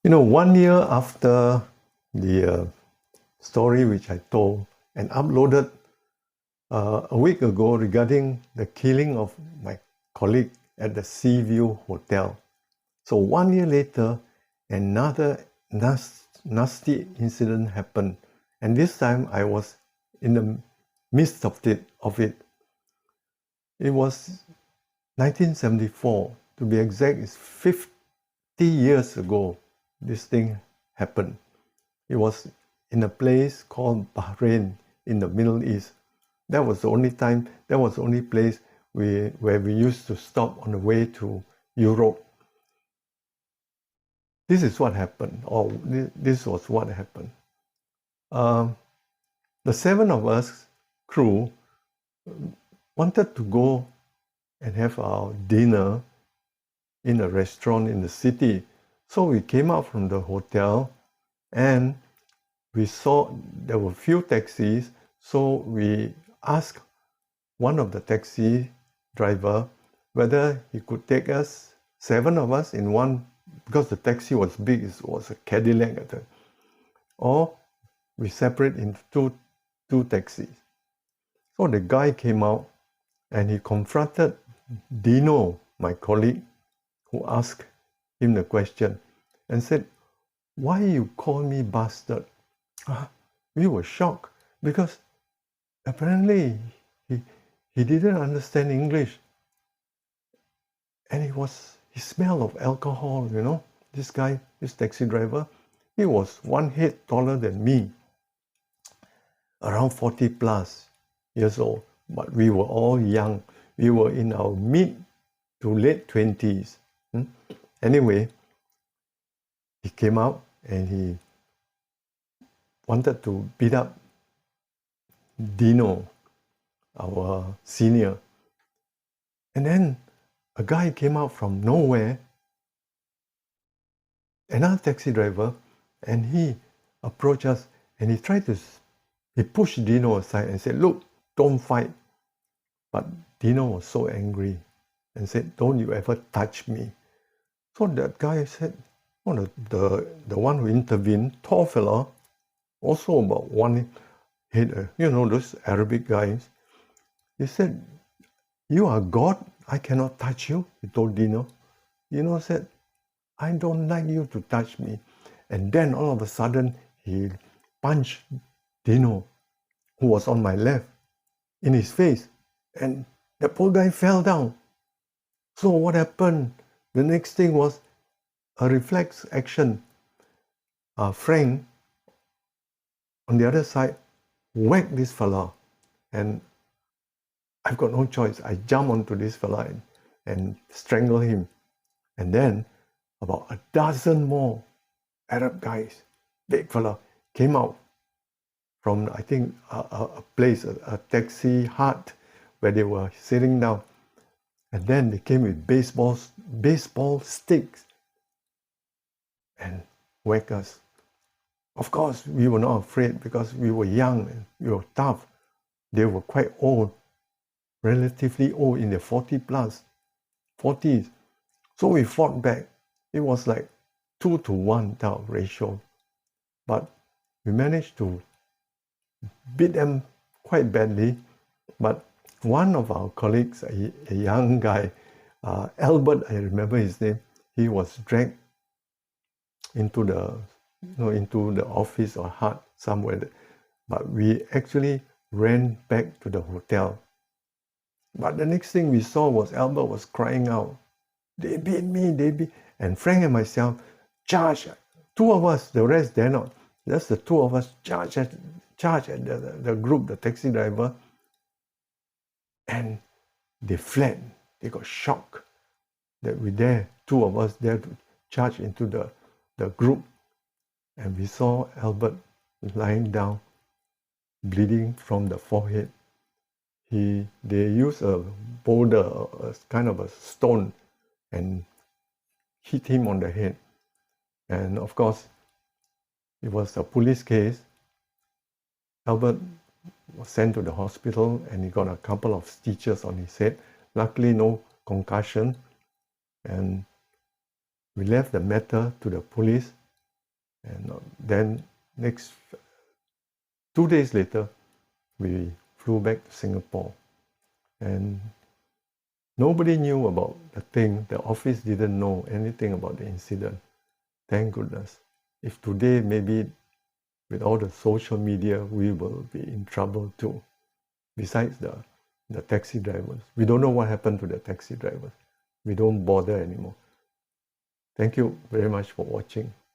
You know, 1 year after the story which I told and uploaded a week ago regarding the killing of my colleague at the Seaview Hotel. So 1 year later, another nasty incident happened. And this time I was in the midst of it. It was 1974, to be exact, it's 50 years ago this thing happened. It was in a place called Bahrain in the Middle East. That was the only place where we used to stop on the way to Europe. This is what happened, or this was what happened. The 7 of us crew wanted to go and have our dinner in a restaurant in the city. So we came out from the hotel and we saw there were few taxis. So we asked one of the taxi driver whether he could take us, 7 of us in one, because the taxi was big, it was a Cadillac at the, or we separate into two taxis. So the guy came out and he confronted Dino, my colleague, who asked him the question and said, "Why you call me bastard?" We were shocked because apparently he didn't understand English. And he smelled of alcohol, you know. This guy, this taxi driver, he was 1 head taller than me, around 40 plus years old. But we were all young. We were in our mid to late 20s. Anyway, he came out and he wanted to beat up Dino, our senior. And then a guy came out from nowhere, another taxi driver, and he approached us and he pushed Dino aside and said, "Look, don't fight." But Dino was so angry and said, "Don't you ever touch me." So that guy said, oh, the one who intervened, tall fella, also about 1 head, you know, those Arabic guys. He said, "You are God, I cannot touch you," he told Dino. Dino said, "I don't like you to touch me." And then all of a sudden, he punched Dino, who was on my left, in his face. And the poor guy fell down. So what happened? The next thing was a reflex action. Frank, on the other side, whacked this fella. And I've got no choice. I jump onto this fella and strangle him. And then about a dozen more Arab guys, big fella, came out from, I think, a place, a taxi hut where they were sitting down. And then they came with baseball sticks and whacked us. Of course, we were not afraid because we were young and we were tough. They were quite old, relatively old, in their 40s. So we fought back. It was like 2-to-1 type of ratio. But we managed to beat them quite badly. But one of our colleagues, a young guy, Albert, I remember his name, he was dragged into the office or hut somewhere. But we actually ran back to the hotel. But the next thing we saw was Albert was crying out, "They beat me, And Frank and myself charged. 2 of us, the rest dare not. Just the 2 of us charged at the group, the taxi driver. And they fled. They got shocked that 2 of us dare to charge into the group. And we saw Albert lying down, bleeding from the forehead. They used a boulder, a kind of a stone, and hit him on the head. And of course, it was a police case. Albert was sent to the hospital and he got a couple of stitches on his head. Luckily, no concussion. And we left the matter to the police. And then next 2 days later, we flew back to Singapore. And nobody knew about the thing. The office didn't know anything about the incident. Thank goodness. If today, maybe with all the social media, we will be in trouble too. Besides the taxi drivers. We don't know what happened to the taxi drivers. We don't bother anymore. Thank you very much for watching.